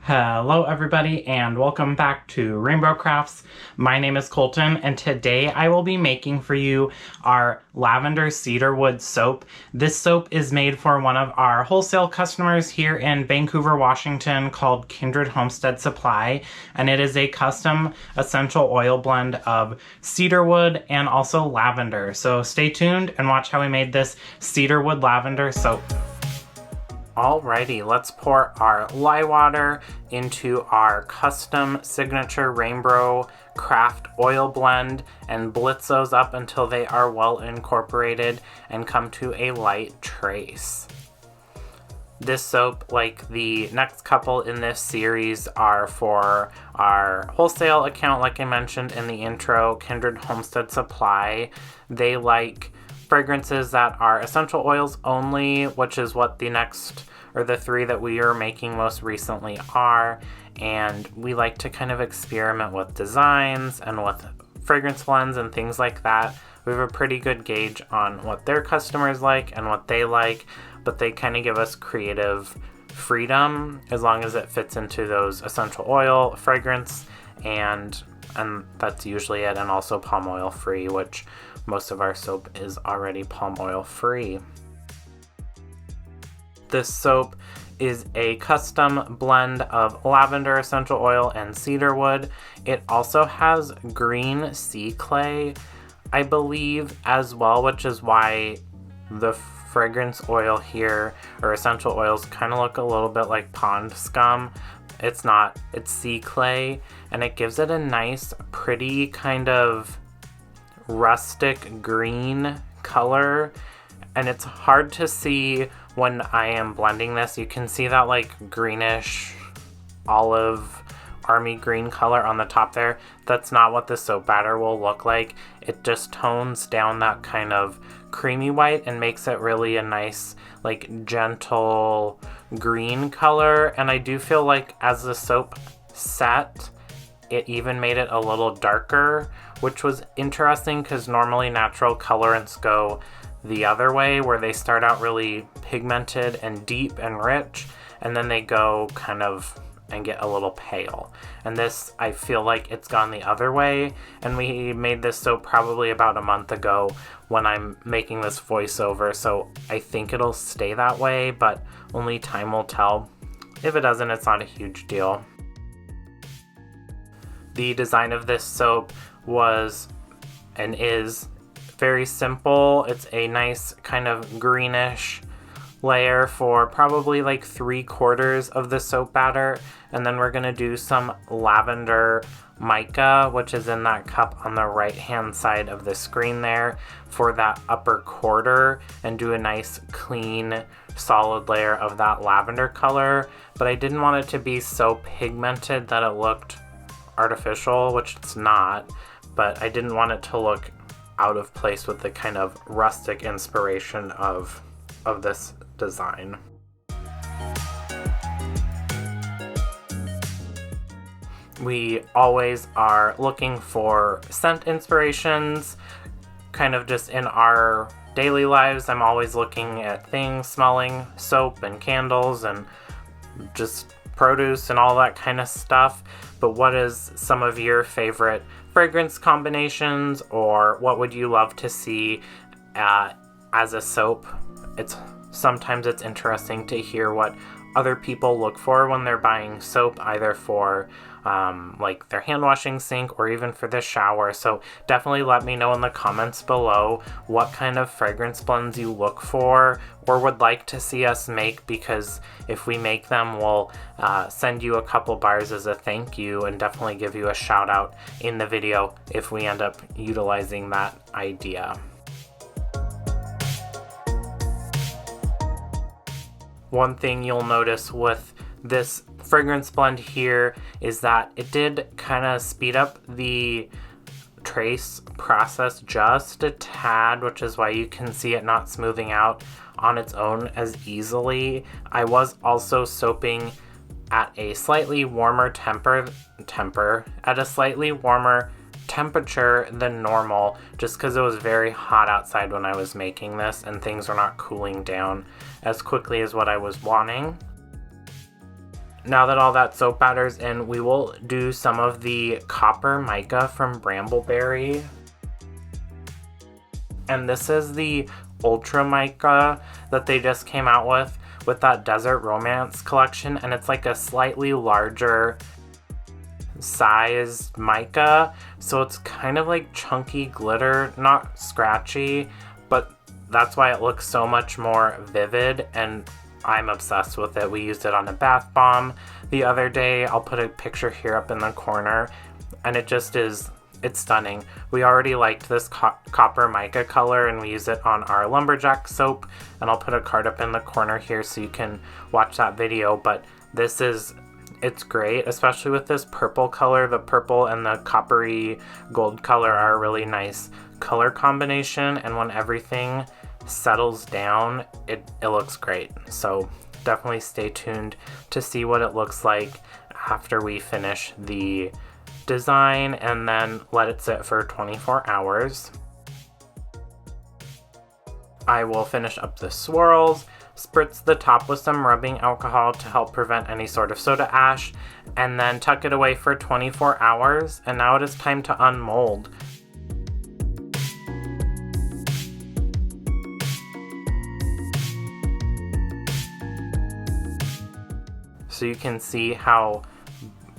Hello everybody and welcome back to RainBro Crafts. My name is Colton and today I will be making for you our Lavender Cedarwood Soap. This soap is made for one of our wholesale customers here in Vancouver, Washington called Kindred Homestead Supply, and it is a custom essential oil blend of cedarwood and also lavender. So stay tuned and watch how we made this cedarwood lavender soap. Alrighty, let's pour our lye water into our custom signature RainBro Craft oil blend and blitz those up until they are well incorporated and come to a light trace. This soap, like the next couple in this series, are for our wholesale account, like I mentioned in the intro, Kindred Homestead Supply. They like fragrances that are essential oils only, which is what the next or the three that we are making most recently are, and we like to kind of experiment with designs and with fragrance blends and things like that. We have a pretty good gauge on what their customers like and what they like, but they kind of give us creative freedom as long as it fits into those essential oil fragrance, and that's usually it, and also palm oil free, which most of our soap is already palm oil free. This soap is a custom blend of lavender essential oil and cedarwood. It also has green sea clay, I believe, as well, which is why the fragrance oil here, or essential oils, kind of look a little bit like pond scum. It's not, it's sea clay, and it gives it a nice, pretty kind of rustic green color, and it's hard to see when I am blending this. You can see that like greenish olive army green color on the top there. That's not what the soap batter will look like. It just tones down that kind of creamy white and makes it really a nice, like, gentle green color. And I do feel like as the soap set, it even made it a little darker, which was interesting because normally natural colorants go the other way, where they start out really pigmented and deep and rich, and then they go kind of and get a little pale. And this, I feel like it's gone the other way, and we made this soap probably about a month ago when I'm making this voiceover, so I think it'll stay that way, but only time will tell. If it doesn't, it's not a huge deal. The design of this soap was and is very simple. It's a nice kind of greenish layer for probably like 3/4 of the soap batter, and then we're going to do some lavender mica, which is in that cup on the right hand side of the screen there, for that upper quarter, and do a nice clean solid layer of that lavender color. But I didn't want it to be so pigmented that it looked artificial, which it's not, but I didn't want it to look out of place with the kind of rustic inspiration of this design. We always are looking for scent inspirations, kind of just in our daily lives. I'm always looking at things, smelling soap and candles and just produce and all that kind of stuff. But what is some of your favorite fragrance combinations, or what would you love to see as a soap? Sometimes it's interesting to hear what other people look for when they're buying soap, either for like their hand washing sink or even for the shower. So definitely let me know in the comments below what kind of fragrance blends you look for or would like to see us make, because if we make them, we'll send you a couple bars as a thank you and definitely give you a shout out in the video if we end up utilizing that idea. One thing you'll notice with this fragrance blend here is that it did kind of speed up the trace process just a tad, which is why you can see it not smoothing out on its own as easily. I was also soaping at a slightly warmer temperature than normal, just because it was very hot outside when I was making this and things were not cooling down as quickly as what I was wanting. Now that all that soap batter's in, we will do some of the copper mica from Brambleberry. And this is the Ultra Mica that they just came out with that Desert Romance collection, and it's like a slightly larger size mica, so it's kind of like chunky glitter, not scratchy, but that's why it looks so much more vivid, and I'm obsessed with it. We used it on a bath bomb the other day. I'll put a picture here up in the corner, and it just is, it's stunning. We already liked this copper mica color, and we use it on our lumberjack soap, and I'll put a card up in the corner here so you can watch that video. But this is, it's great, especially with this purple color. The purple and the coppery gold color are a really nice color combination, and when everything settles down, it looks great. So definitely stay tuned to see what it looks like after we finish the design, and then let it sit for 24 hours. I will finish up the swirls, spritz the top with some rubbing alcohol to help prevent any sort of soda ash, and then tuck it away for 24 hours. And now it is time to unmold. So you can see how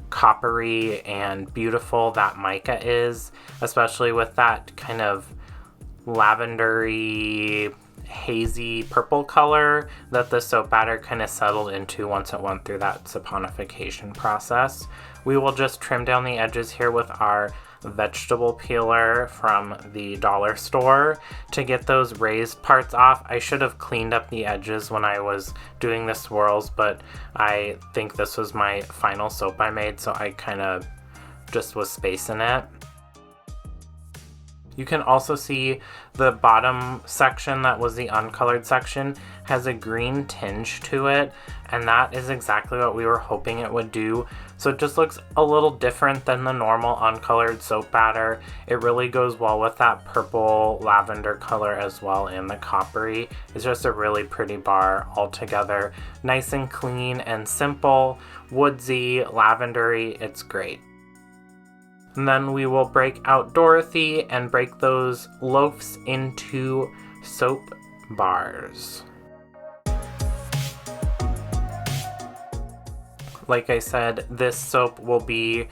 coppery and beautiful that mica is, especially with that kind of lavendery, hazy purple color that the soap batter kind of settled into once it went through that saponification process. We will just trim down the edges here with our vegetable peeler from the dollar store to get those raised parts off. I should have cleaned up the edges when I was doing the swirls, but I think this was my final soap I made, so I kind of just was spacing it. You can also see the bottom section, that was the uncolored section, has a green tinge to it, and that is exactly what we were hoping it would do. So it just looks a little different than the normal uncolored soap batter. It really goes well with that purple lavender color as well, and the coppery. It's just a really pretty bar altogether. Nice and clean and simple, woodsy, lavendery, it's great. And then we will break out Dorothy and break those loaves into soap bars. Like I said, this soap will be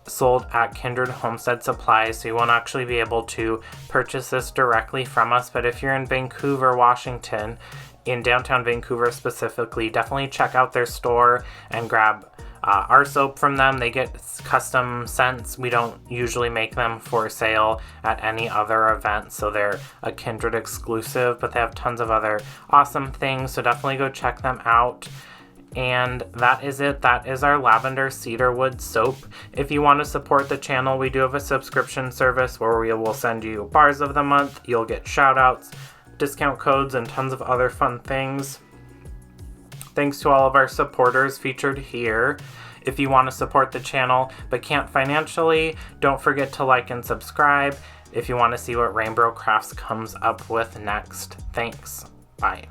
sold at Kindred Homestead Supply, so you won't actually be able to purchase this directly from us. But if you're in Vancouver, Washington, in downtown Vancouver specifically, definitely check out their store and grab our soap from them. They get custom scents. We don't usually make them for sale at any other event, so they're a Kindred exclusive, but they have tons of other awesome things, so definitely go check them out. And that is it. That is our Lavender Cedarwood soap. If you want to support the channel, we do have a subscription service where we will send you bars of the month. You'll get shout outs, discount codes, and tons of other fun things. Thanks to all of our supporters featured here. If you want to support the channel but can't financially, don't forget to like and subscribe if you want to see what RainBro Crafts comes up with next. Thanks. Bye.